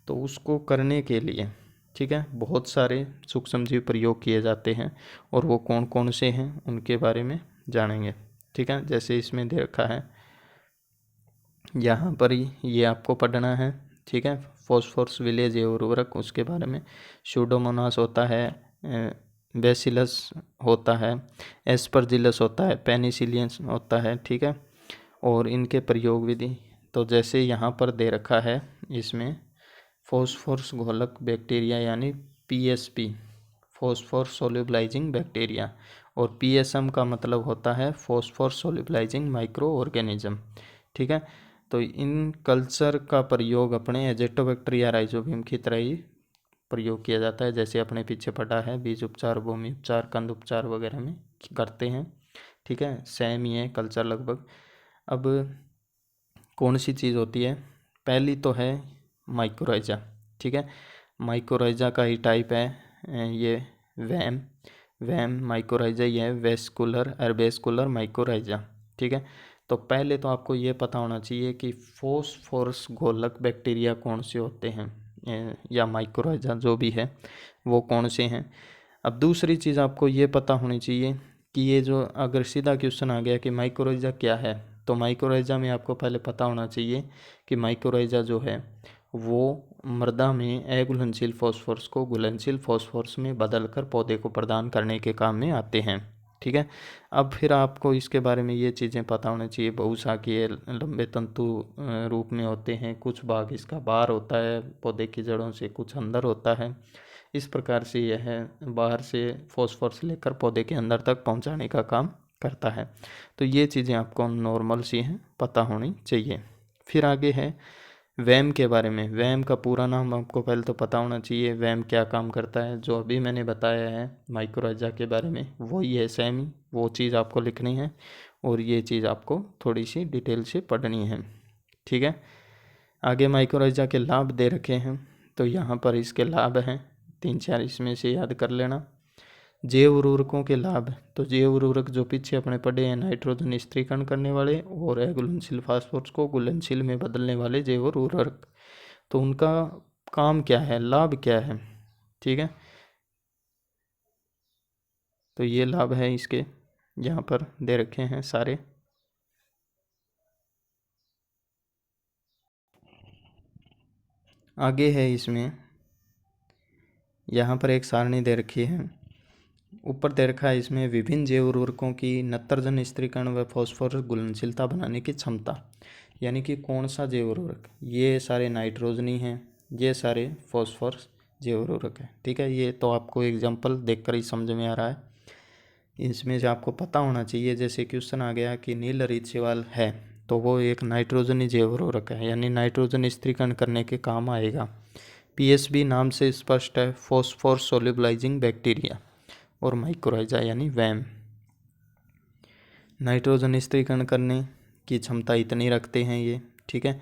तो उसको करने के लिए, ठीक है, बहुत सारे सूक्ष्म जीव प्रयोग किए जाते हैं, और वो कौन कौन से हैं उनके बारे में जानेंगे। ठीक है, जैसे इसमें दे रखा है यहाँ पर ही, ये आपको पढ़ना है। ठीक है, फॉस्फोरस विलेय जैव उर्वरक, उसके बारे में स्यूडोमोनास होता है, बेसिलस होता है, एस्परजिलस होता है, पेनिसिलियन होता है। ठीक है, और इनके प्रयोग विधि तो जैसे यहाँ पर दे रखा है, इसमें फॉस्फोरस घोलक बैक्टीरिया यानी पीएसपी, फॉस्फोरस सोल्यूबलाइजिंग बैक्टीरिया, और पीएसएम का मतलब होता है फॉस्फोरस सोल्यूबलाइजिंग माइक्रो ऑर्गेनिज्म। ठीक है, तो इन कल्चर का प्रयोग अपने एजेटोबैक्टर या राइजोबियम की तरह ही प्रयोग किया जाता है, जैसे अपने पीछे पढ़ा है बीज उपचार, भूमि उपचार, कंद उपचार वगैरह में करते हैं। ठीक है, सेम ही है कल्चर लगभग। अब कौन सी चीज़ होती है, पहली तो है माइक्रोराइजा। ठीक है, माइक्रोराइजा का ही टाइप है ये वैम माइक्रोराइजा, ये है वेस्कुलर एर्बेस्कुलर माइक्रोराइजा। ठीक है, तो पहले तो आपको ये पता होना चाहिए कि फॉस्फोरस घोलक बैक्टीरिया कौन से होते हैं, या माइक्रोराइजा जो भी है वो कौन से हैं। अब दूसरी चीज़ आपको ये पता होनी चाहिए कि ये जो अगर सीधा क्वेश्चन आ गया कि माइक्रोराइजा क्या है, तो माइक्रोराइजा में आपको पहले पता होना चाहिए कि माइक्रोराइजा जो है वो मृदा में अघुलनशील फॉस्फोरस को घुलनशील फॉस्फोरस में बदलकर पौधे को प्रदान करने के काम में आते हैं। ठीक है, अब फिर आपको इसके बारे में ये चीज़ें पता होनी चाहिए, बहुशाखीय लंबे तंतु रूप में होते हैं, कुछ भाग इसका बाहर होता है पौधे की जड़ों से, कुछ अंदर होता है। इस प्रकार से यह बाहर से फॉस्फोरस लेकर पौधे के अंदर तक पहुंचाने का काम करता है। तो ये चीज़ें आपको नॉर्मल सी हैं, पता होनी चाहिए। फिर आगे है वैम के बारे में। वैम का पूरा नाम आपको पहले तो पता होना चाहिए, वैम क्या काम करता है। जो अभी मैंने बताया है माइक्रोराइजा के बारे में वही है, सेम ही वो चीज़ आपको लिखनी है और ये चीज़ आपको थोड़ी सी डिटेल से पढ़नी है, ठीक है। आगे माइक्रोराइजा के लाभ दे रखे हैं, तो यहाँ पर इसके लाभ हैं 3-4, इसमें से याद कर लेना। जैव उर्वरकों के लाभ, तो जैव उर्वरक जो पीछे अपने पढ़े हैं, नाइट्रोजन स्थिरीकरण करने वाले और अघुलनशील फास्फोरस को घुलनशील में बदलने वाले जैव उर्वरक, तो उनका काम क्या है, लाभ क्या है, ठीक है। तो ये लाभ है इसके, यहाँ पर दे रखे हैं सारे। आगे है इसमें यहाँ पर एक सारणी दे रखी है, ऊपर दे रखा है इसमें विभिन्न जैव उर्वरकों की नत्रजन स्थिरीकरण व फास्फोरस घुलनशीलता बनाने की क्षमता, यानी कि कौन सा जैव उर्वरक, ये सारे नाइट्रोजनी हैं, ये सारे फास्फोरस जैव उर्वरक है, ठीक है। ये तो आपको एग्जांपल देखकर ही समझ में आ रहा है, इसमें से आपको पता होना चाहिए। जैसे क्वेश्चन आ गया कि नील हरित शैवाल है, तो वो एक नाइट्रोजनी जैव उर्वरक है, यानी नाइट्रोजन स्थिरीकरण करने के काम आएगा। पीएसबी नाम से स्पष्ट है, फॉस्फोरस सोल्यूबलाइजिंग बैक्टीरिया। और माइक्रोराइजा यानी वैम नाइट्रोजन स्थिरीकरण करने की क्षमता इतनी रखते हैं ये, ठीक है।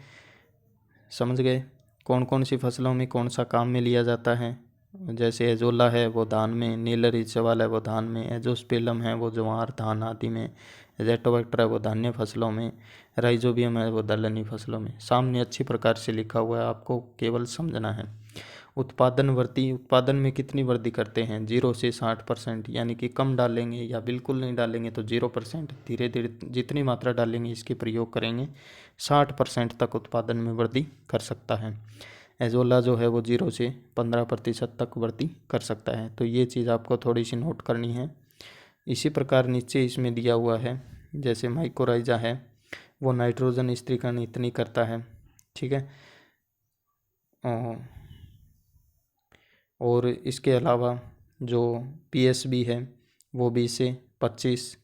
समझ गए कौन कौन सी फसलों में कौन सा काम में लिया जाता है। जैसे एजोला है वो धान में, नीलहरित शैवाल है वो धान में, एजोस्पेलम है वो ज्वार धान आदि में, एजेटोबैक्टर है वो धान्य फसलों में, राइजोबियम है वो दलहनी फसलों में। सामने अच्छी प्रकार से लिखा हुआ है, आपको केवल समझना है। उत्पादन वृद्धि, उत्पादन में कितनी वृद्धि करते हैं, 0 से 60%, यानी कि कम डालेंगे या बिल्कुल नहीं डालेंगे तो 0%, धीरे धीरे जितनी मात्रा डालेंगे इसके प्रयोग करेंगे 60% तक उत्पादन में वृद्धि कर सकता है। एजोला जो है वो 0 से 15% तक वृद्धि कर सकता है। तो ये चीज़ आपको थोड़ी सी नोट करनी है। इसी प्रकार नीचे इसमें दिया हुआ है, जैसे माइक्रोराइजा है वो नाइट्रोजन स्थिरीकरण इतनी करता है, ठीक है। और इसके अलावा जो पीएसबी है वो 20 से 25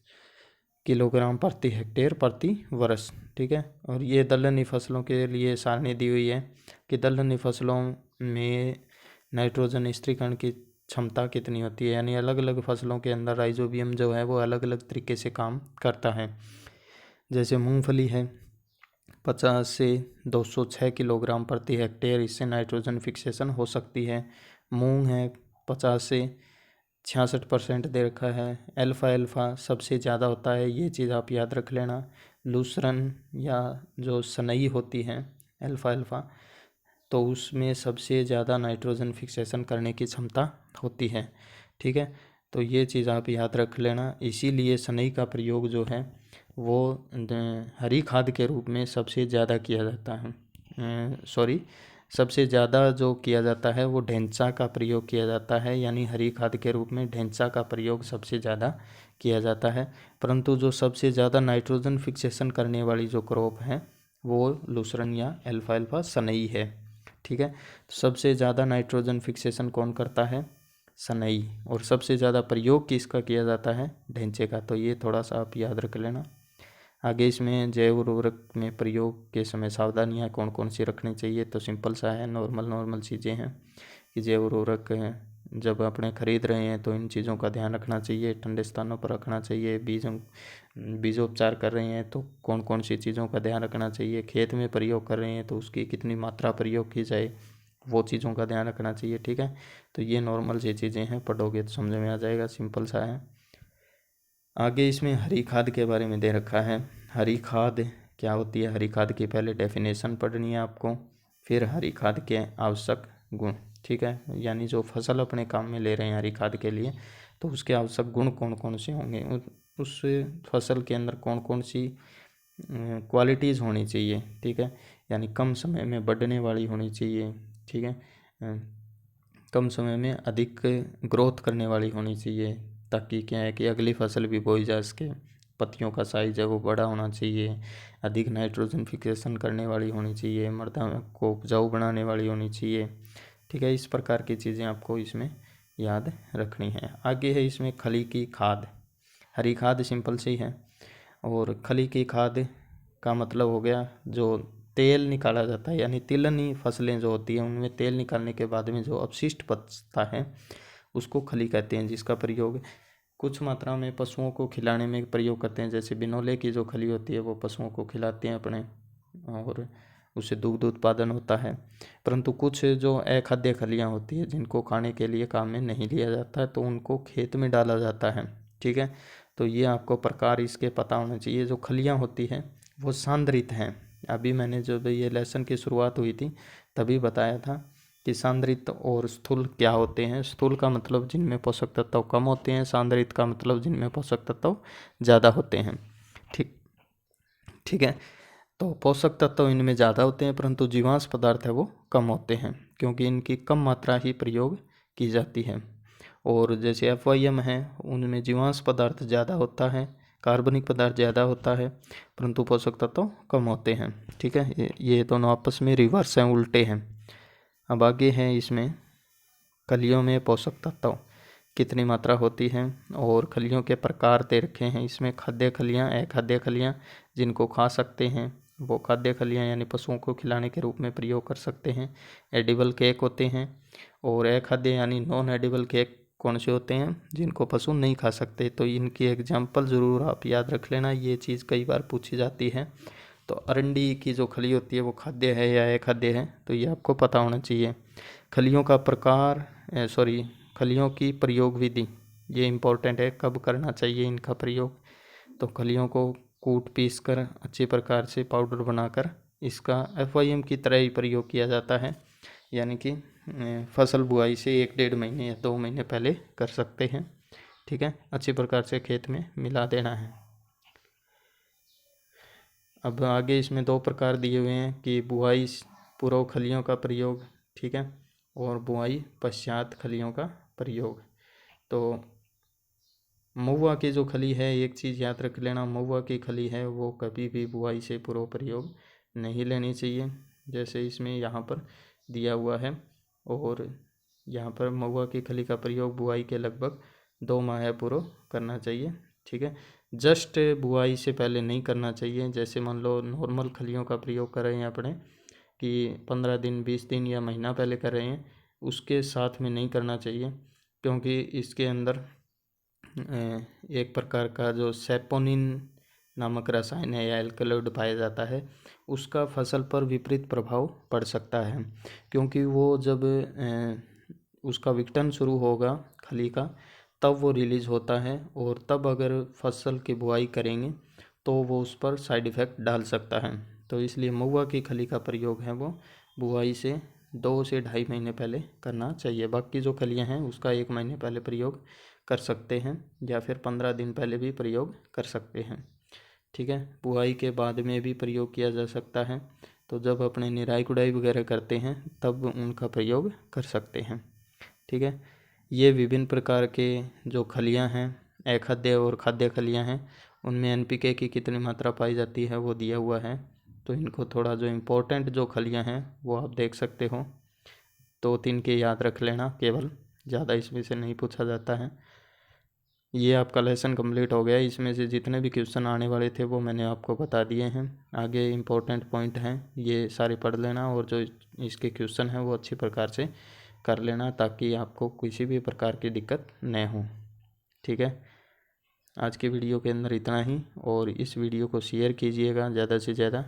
किलोग्राम प्रति हेक्टेयर प्रति वर्ष, ठीक है। और ये दलहनी फसलों के लिए सारणी दी हुई है कि दलहनी फसलों में नाइट्रोजन स्थिरीकरण की क्षमता कितनी होती है, यानी अलग अलग फसलों के अंदर राइजोबियम जो है वो अलग अलग तरीके से काम करता है। जैसे मूंगफली है 50 से 206 किलोग्राम प्रति हेक्टेयर, इससे नाइट्रोजन फिक्सेशन हो सकती है। मूंग है 50 से 66% दे रखा है। अल्फा सबसे ज़्यादा होता है, ये चीज़ आप याद रख लेना। लूसरन या जो सनई होती है अल्फा तो उसमें सबसे ज़्यादा नाइट्रोजन फिक्सेशन करने की क्षमता होती है, ठीक है। तो ये चीज़ आप याद रख लेना। इसीलिए सनई का प्रयोग जो है वो हरी खाद के रूप में सबसे ज़्यादा किया जाता है। सबसे ज़्यादा जो किया जाता है वो ढेंचा का प्रयोग किया जाता है, यानी हरी खाद के रूप में ढेंचा का प्रयोग सबसे ज़्यादा किया जाता है। परंतु जो सबसे ज़्यादा नाइट्रोजन फिक्सेशन करने वाली जो क्रॉप है वो लूसरन या अल्फा सनई है, ठीक है। तो सबसे ज़्यादा नाइट्रोजन फिक्सेशन कौन करता है, सनई। और सबसे ज़्यादा प्रयोग किसका किया जाता है, ढेंचे का। तो ये थोड़ा सा आप याद रख लेना। आगे इसमें जैव उर्वरक में प्रयोग के समय सावधानियाँ कौन कौन सी रखनी चाहिए, तो सिंपल सा है, नॉर्मल चीज़ें हैं कि जैव उर्वरक जब अपने खरीद रहे हैं तो इन चीज़ों का ध्यान रखना चाहिए, ठंडे स्थानों पर रखना चाहिए। बीजोपचार कर रहे हैं तो कौन कौन सी चीज़ों का ध्यान रखना चाहिए, खेत में प्रयोग कर रहे हैं तो उसकी कितनी मात्रा प्रयोग की जाए वो चीज़ों का ध्यान रखना चाहिए, ठीक है। तो ये नॉर्मल सी चीज़ें हैं, पढ़ोगे तो समझ में आ जाएगा, सिंपल सा है। आगे इसमें हरी खाद के बारे में दे रखा है। हरी खाद क्या होती है, हरी खाद की पहले डेफिनेशन पढ़नी है आपको, फिर हरी खाद के आवश्यक गुण, ठीक है। यानी जो फसल अपने काम में ले रहे हैं हरी खाद के लिए तो उसके आवश्यक गुण कौन कौन से होंगे, उस फसल के अंदर कौन कौन सी क्वालिटीज़ होनी चाहिए, ठीक है। यानी कम समय में बढ़ने वाली होनी चाहिए, ठीक है। कम समय में अधिक ग्रोथ करने वाली होनी चाहिए, ताकि क्या है कि अगली फसल भी बोई जा सके। पत्तियों का साइज है वो बड़ा होना चाहिए, अधिक नाइट्रोजन फिक्सेशन करने वाली होनी चाहिए, मृदा को उपजाऊ बनाने वाली होनी चाहिए, ठीक है, इस प्रकार की चीज़ें आपको इसमें याद रखनी है। आगे है इसमें खली की खाद। हरी खाद सिंपल सी है, और खली की खाद का मतलब हो गया जो तेल निकाला जाता है, यानी तिलहनी फसलें जो होती हैं उनमें तेल निकालने के बाद में जो अपशिष्ट बचता है उसको खली कहते हैं, जिसका प्रयोग कुछ मात्रा में पशुओं को खिलाने में प्रयोग करते हैं। जैसे बिनोले की जो खली होती है वो पशुओं को खिलाते हैं अपने, और उससे दुग्ध उत्पादन होता है। परंतु कुछ जो अखाद्य खलियाँ होती है जिनको खाने के लिए काम में नहीं लिया जाता है तो उनको खेत में डाला जाता है। ठीक है, तो ये आपको प्रकार इसके पता होना चाहिए। जो खलियाँ होती हैं वो सांद्रित हैं। अभी मैंने जब ये लेसन की शुरुआत हुई थी तभी बताया था कि सांद्रित और स्थूल क्या होते हैं। स्थूल का मतलब जिनमें पोषक तत्व कम होते हैं, सांद्रित का मतलब जिनमें पोषक तत्व ज़्यादा होते हैं। ठीक है, तो पोषक तत्व इनमें ज़्यादा होते हैं परंतु जीवांश पदार्थ है वो कम होते हैं, क्योंकि इनकी कम मात्रा ही प्रयोग की जाती है। और जैसे FYM है उनमें जीवांश पदार्थ ज़्यादा होता है, कार्बनिक पदार्थ ज़्यादा होता है, परंतु पोषक तत्व कम होते हैं। ठीक है, ये दोनों आपस में रिवर्स हैं, उल्टे हैं। अब आगे हैं इसमें खलियों में पोषक तत्व कितनी मात्रा होती है, और खलियों के प्रकार दे रखे हैं इसमें। खाद्य खलियाँ, अखाद्य खलियाँ जिनको खा सकते हैं वो खाद्य खलियाँ यानी पशुओं को खिलाने के रूप में प्रयोग कर सकते हैं। एडिबल केक होते हैं, और अखाद्य यानी नॉन एडिबल केक कौन से होते हैं जिनको पशु नहीं खा सकते। तो इनकी एग्जाम्पल ज़रूर आप याद रख लेना, ये चीज़ कई बार पूछी जाती है। तो अरंडी की जो खली होती है वो खाद्य है या अखाद्य है, तो ये आपको पता होना चाहिए। खलियों का प्रकार खलियों की प्रयोग विधि ये इम्पोर्टेंट है, कब करना चाहिए इनका प्रयोग। तो खलियों को कूट पीस कर अच्छी प्रकार से पाउडर बनाकर इसका FYM की तरह ही प्रयोग किया जाता है, यानी कि फसल बुआई से 1-1.5 महीने या 2 महीने पहले कर सकते हैं। ठीक है, अच्छी प्रकार से खेत में मिला देना है। अब आगे इसमें 2 प्रकार दिए हुए हैं कि बुआई पूर्व खलियों का प्रयोग, ठीक है, और बुआई पश्चात खलियों का प्रयोग। तो महुआ की जो खली है, एक चीज़ याद रख लेना, महुआ की खली है वो कभी भी बुआई से पूर्व प्रयोग नहीं लेनी चाहिए, जैसे इसमें यहाँ पर दिया हुआ है। और यहाँ पर महुआ की खली का प्रयोग बुआई के लगभग 2 माह पूर्व करना चाहिए। ठीक है, जस्ट बुआई से पहले नहीं करना चाहिए। जैसे मान लो नॉर्मल खलियों का प्रयोग कर रहे हैं अपने कि 15 दिन 20 दिन या महीना पहले कर रहे हैं, उसके साथ में नहीं करना चाहिए, क्योंकि इसके अंदर एक प्रकार का जो सेपोनिन नामक रसायन है या एल्कलॉइड पाया जाता है, उसका फसल पर विपरीत प्रभाव पड़ सकता है। क्योंकि वो जब उसका विघटन शुरू होगा खली का तब वो रिलीज होता है, और तब अगर फसल की बुआई करेंगे तो वो उस पर साइड इफ़ेक्ट डाल सकता है। तो इसलिए महुआ की खली का प्रयोग है वो बुआई से 2 से 2.5 महीने पहले करना चाहिए। बाकी जो खलियाँ हैं उसका 1 महीने पहले प्रयोग कर सकते हैं, या फिर 15 दिन पहले भी प्रयोग कर सकते हैं। ठीक है, बुआई के बाद में भी प्रयोग किया जा सकता है, तो जब अपने निराई गुड़ाई वगैरह करते हैं तब उनका प्रयोग कर सकते हैं। ठीक है, ये विभिन्न प्रकार के जो खलियाँ हैं, अखाद्य और खाद्य खलियाँ हैं, उनमें NPK की कितनी मात्रा पाई जाती है वो दिया हुआ है। तो इनको थोड़ा जो इम्पोर्टेंट जो खलियाँ हैं वो आप देख सकते हो, 2-3 के याद रख लेना केवल, ज़्यादा इसमें से नहीं पूछा जाता है। ये आपका लेसन कंप्लीट हो गया। इसमें से जितने भी क्वेश्चन आने वाले थे वो मैंने आपको बता दिए हैं। आगे इम्पोर्टेंट पॉइंट हैं ये सारे पढ़ लेना, और जो इसके क्वेश्चन हैं वो अच्छी प्रकार से कर लेना, ताकि आपको किसी भी प्रकार की दिक्कत न हो। ठीक है, आज के वीडियो के अंदर इतना ही, और इस वीडियो को शेयर कीजिएगा ज़्यादा से ज़्यादा,